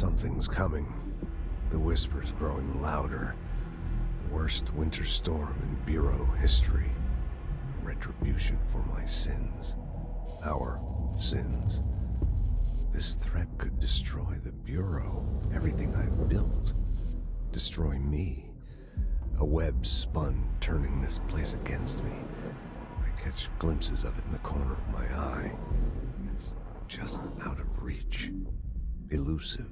Something's coming. The whispers growing louder. The worst winter storm in Bureau history. A retribution for my sins. Our sins. This threat could destroy the Bureau, everything I've built. Destroy me. A web spun, turning this place against me. I catch glimpses of it in the corner of my eye. It's just out of reach. Elusive.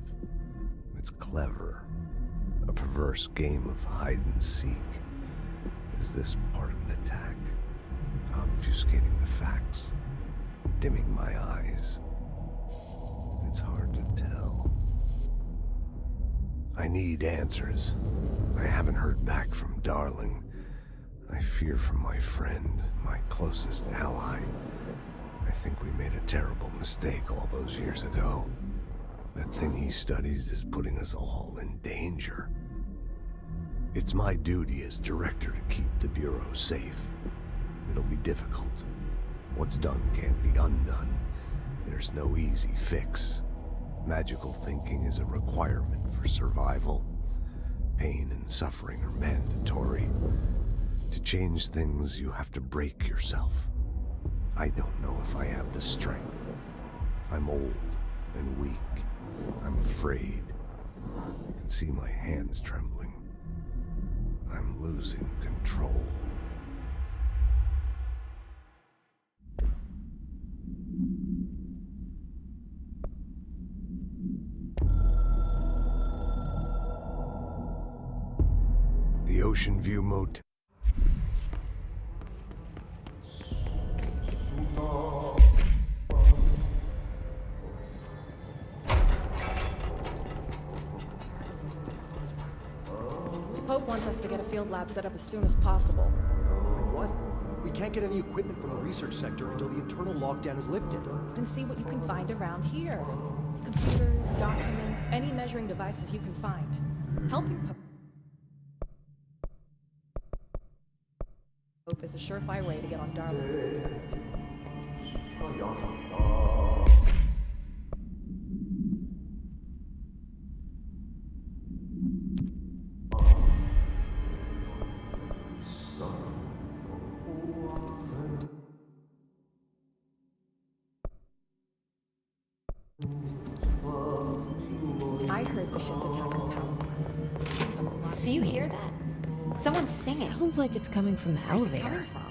It's clever. A perverse game of hide and seek. Is this part of an attack? Obfuscating the facts. Dimming my eyes. It's hard to tell. I need answers. I haven't heard back from Darling. I fear for my friend, my closest ally. I think we made a terrible mistake all those years ago. That thing he studies is putting us all in danger. It's my duty as director to keep the Bureau safe. It'll be difficult. What's done can't be undone. There's no easy fix. Magical thinking is a requirement for survival. Pain and suffering are mandatory. To change things, you have to break yourself. I don't know if I have the strength. I'm old and weak. I'm afraid. I can see my hands trembling. I'm losing control. The Ocean View Motel. Pope wants us to get a field lab set up as soon as possible. What? We can't get any equipment from the research sector until the internal lockdown is lifted. Then see what you can find around here. Computers, documents, any measuring devices you can find. Helping Pope is a surefire way to get on Darling's good side. I heard the Hiss attack on Power. Do you hear that? Someone's singing. Sounds like it's coming from the Where's it elevator. coming from?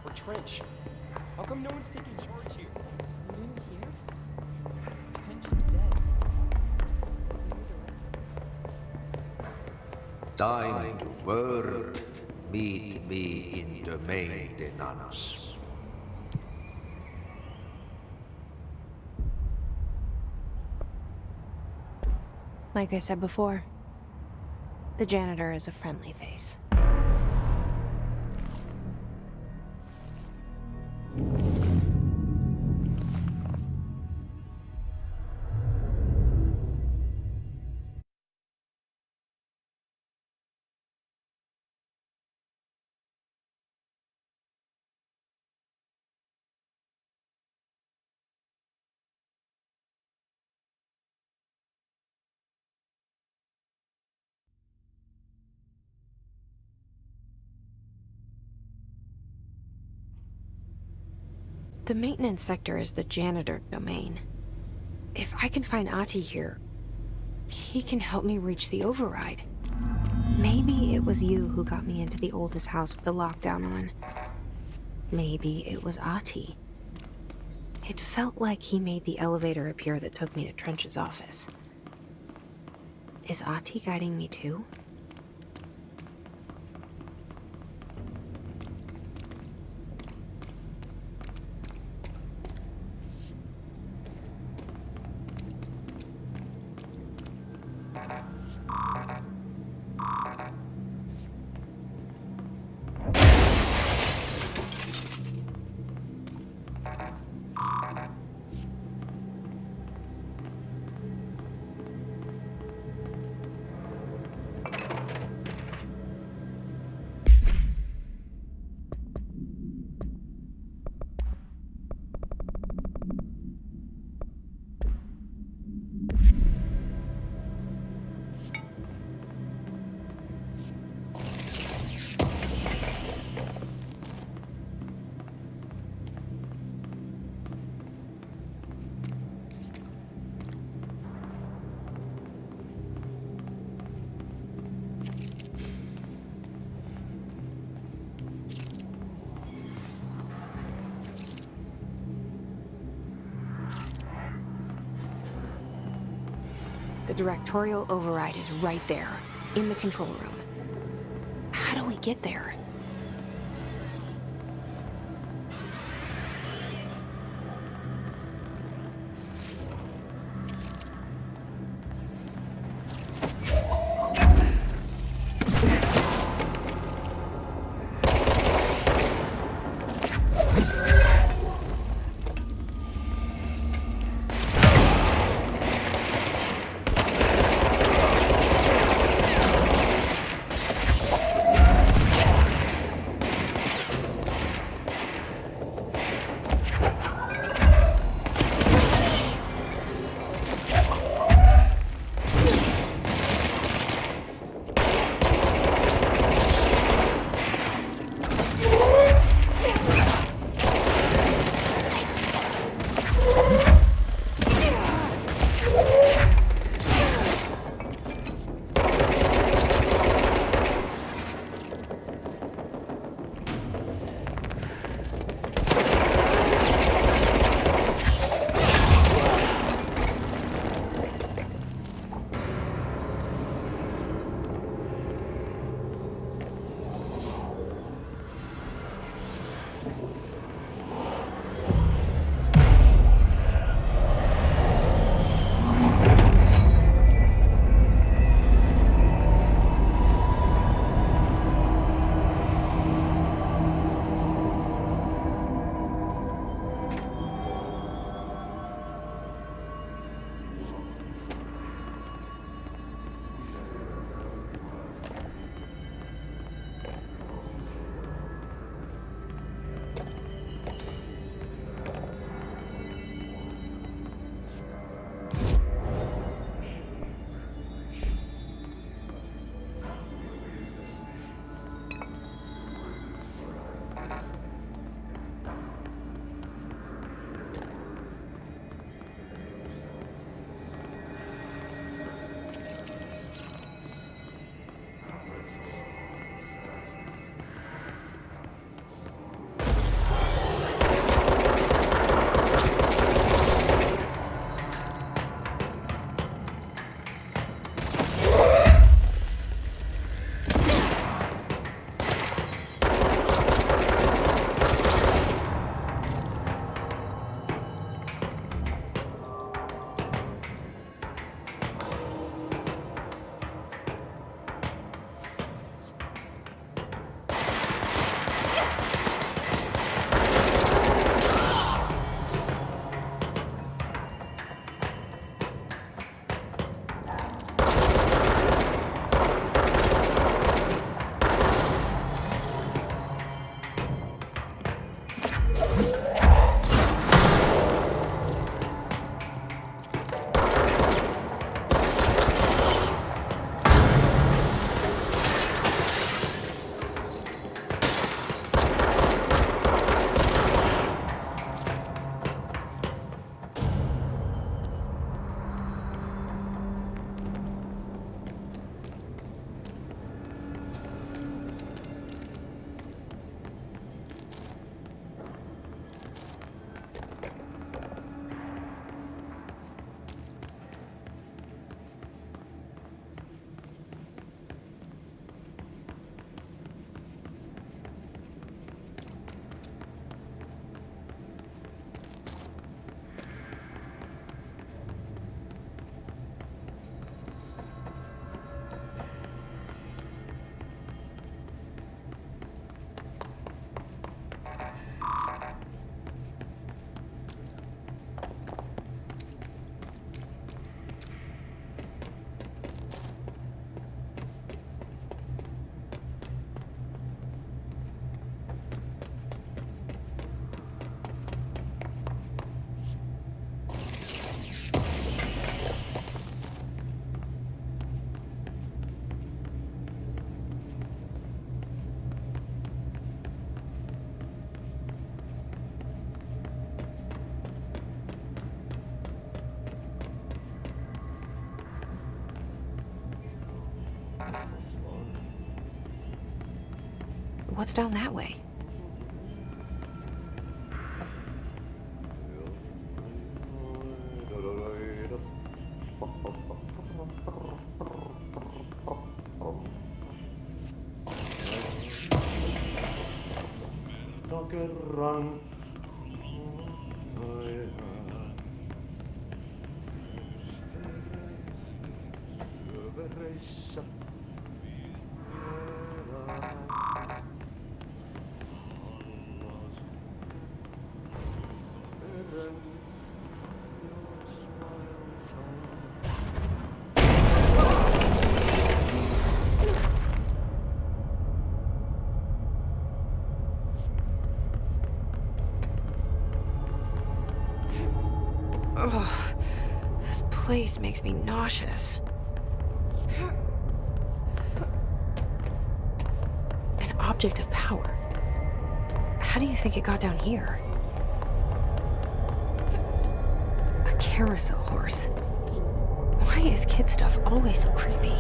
Or Trench. How come no one's taking charge here? You didn't hear? Trench is dead. His new director. Time to work. Meet me in the maintenance. Like I said before, the janitor is a friendly face. The maintenance sector is the janitor domain. If I can find Ahti here, he can help me reach the override. Maybe it was you who got me into the oldest house with the lockdown on. Maybe it was Ahti. It felt like he made the elevator appear that took me to Trench's office. Is Ahti guiding me too? The directorial override is right there, in the control room. How do we get there? What's down that way? Ugh, this place makes me nauseous. An object of power. How do you think it got down here? A carousel horse. Why is kid stuff always so creepy?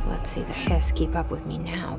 Let's see the hiss keep up with me now.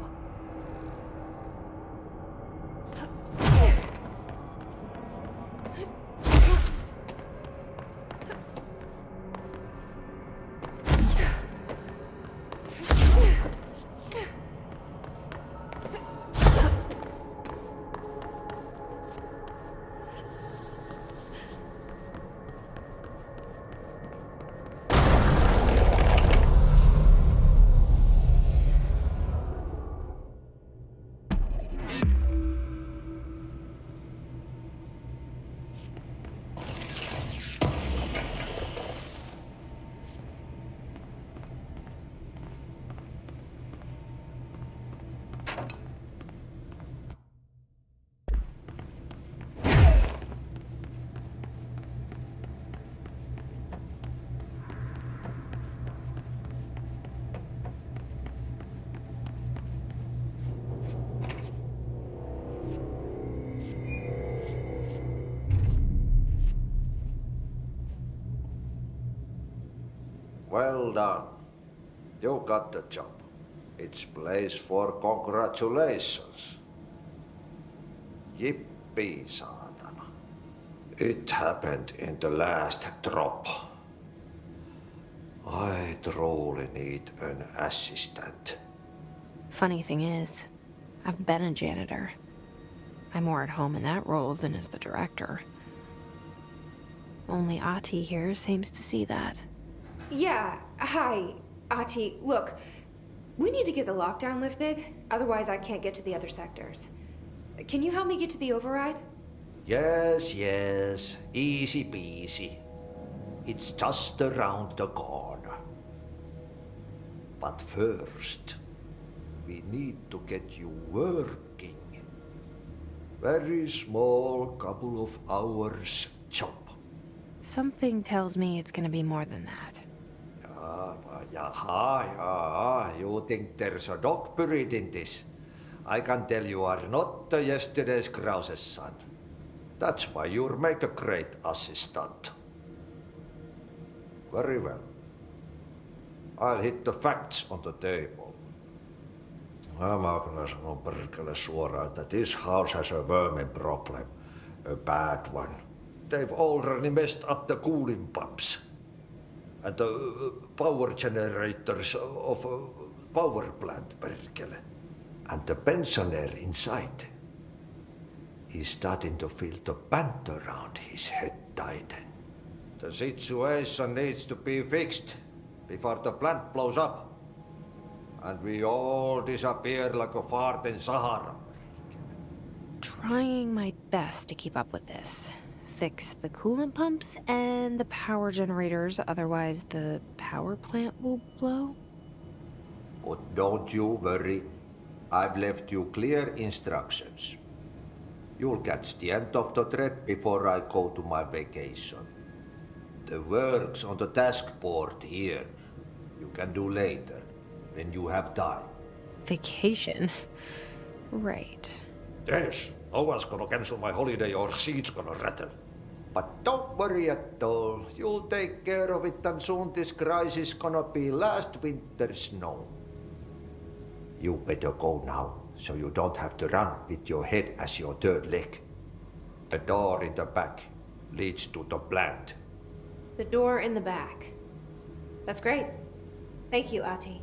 Well done. You got the job. It's place for congratulations. Yippee, saatana. It happened in the last drop. I truly need an assistant. Funny thing is, I've been a janitor. I'm more at home in that role than as the director. Only Ahti here seems to see that. Yeah, hi, Ahti. Look, we need to get the lockdown lifted, otherwise I can't get to the other sectors. Can you help me get to the override? Yes, yes. Easy peasy. It's just around the corner. But first, we need to get you working. Very small, couple of hours job. Something tells me it's gonna be more than that. Yeah. You think there's a dog buried in this? I can tell you are not yesterday's Krause's son. That's why you'll make a great assistant. Very well. I'll hit the facts on the table. Mä kyllä sanon perkele suoraan, että this house has a vermin problem. A bad one. They've already messed up the cooling pumps. And the power generators of a power plant, perkele. And the pensioner inside is starting to feel the band around his head tighten. The situation needs to be fixed before the plant blows up. And we all disappear like a fart in Sahara. Trying my best to keep up with this. Fix the coolant pumps and the power generators, otherwise the power plant will blow. But don't you worry. I've left you clear instructions. You'll catch the end of the thread before I go to my vacation. The work's on the task board here. You can do later, when you have time. Vacation? Right. Yes, no one's gonna cancel my holiday or seat's gonna rattle. But don't worry at all. You'll take care of it and soon this crisis gonna be last winter's snow. You better go now, so you don't have to run with your head as your third leg. The door in the back leads to the plant. The door in the back. That's great. Thank you, Ahti.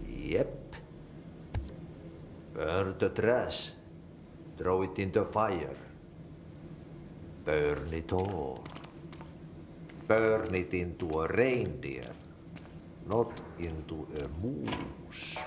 Yep. Burn the trash. Throw it in the fire. Burn it all. Burn it into a reindeer, not into a moose.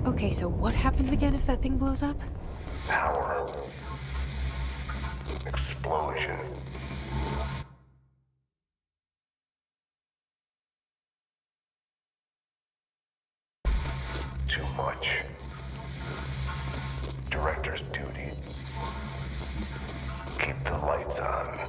Okay, so what happens again if that thing blows up? Power. Explosion. Too much. Director's duty. Keep the lights on.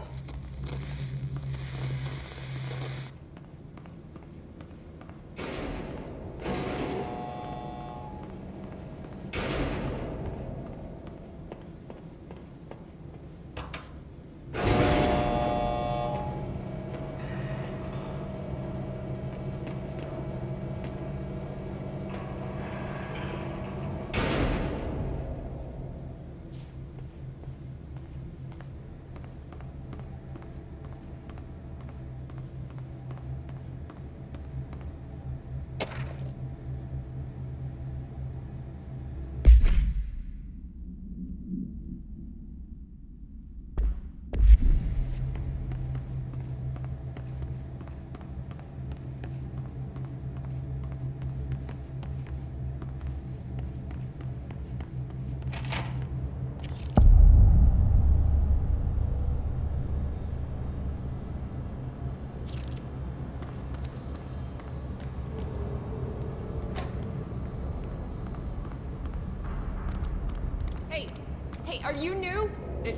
Hey, are you new?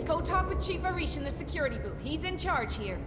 Go talk with Chief Arish in the security booth. He's in charge here.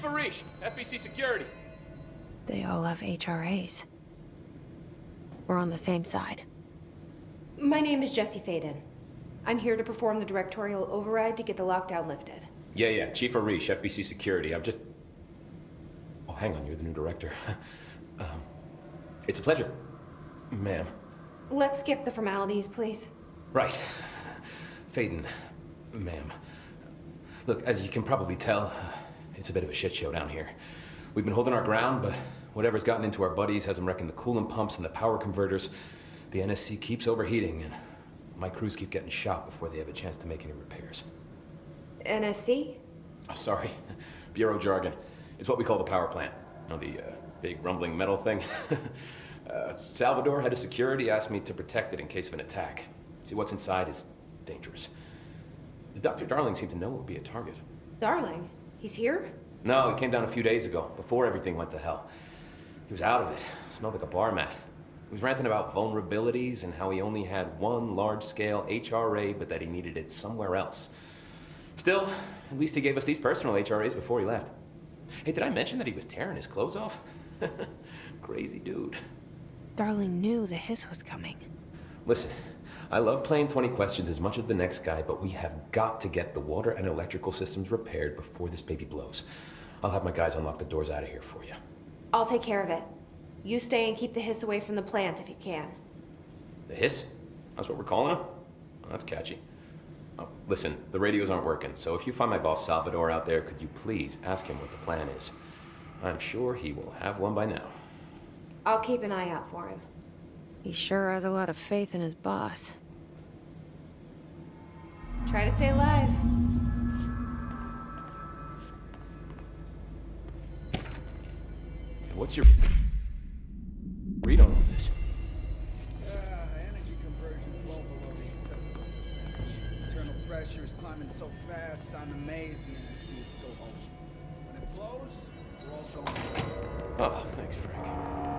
Chief Arish, FBC Security. They all have HRAs. We're on the same side. My name is Jesse Faden. I'm here to perform the directorial override to get the lockdown lifted. Yeah, Chief Arish, FBC Security. I'm just... Oh, hang on, you're the new director. It's a pleasure, ma'am. Let's skip the formalities, please. Right. Faden, ma'am. Look, as you can probably tell, it's a bit of a shit show down here. We've been holding our ground, but whatever's gotten into our buddies has them wrecking the coolant pumps and the power converters. The NSC keeps overheating, and my crews keep getting shot before they have a chance to make any repairs. NSC? Oh, sorry. Bureau jargon. It's what we call the power plant. You know, the big rumbling metal thing? Salvador, head of security, asked me to protect it in case of an attack. See, what's inside is dangerous. Dr. Darling seemed to know it would be a target. Darling? He's here? No, he came down a few days ago, before everything went to hell. He was out of it. Smelled like a bar mat. He was ranting about vulnerabilities and how he only had one large-scale HRA, but that he needed it somewhere else. Still, at least he gave us these personal HRAs before he left. Hey, did I mention that he was tearing his clothes off? Crazy dude. Darling knew the hiss was coming. Listen, I love playing 20 questions as much as the next guy, but we have got to get the water and electrical systems repaired before this baby blows. I'll have my guys unlock the doors out of here for you. I'll take care of it. You stay and keep the hiss away from the plant if you can. The hiss? That's what we're calling him? Oh, that's catchy. Oh, listen, the radios aren't working, so if you find my boss Salvador out there, could you please ask him what the plan is? I'm sure he will have one by now. I'll keep an eye out for him. He sure has a lot of faith in his boss. Try to stay alive. What's your read on all this? Energy conversion well below the acceptable percentage. Internal pressure is climbing so fast, I'm amazed the NSC is still open. When it flows, we're all going. Oh, thanks, Frank.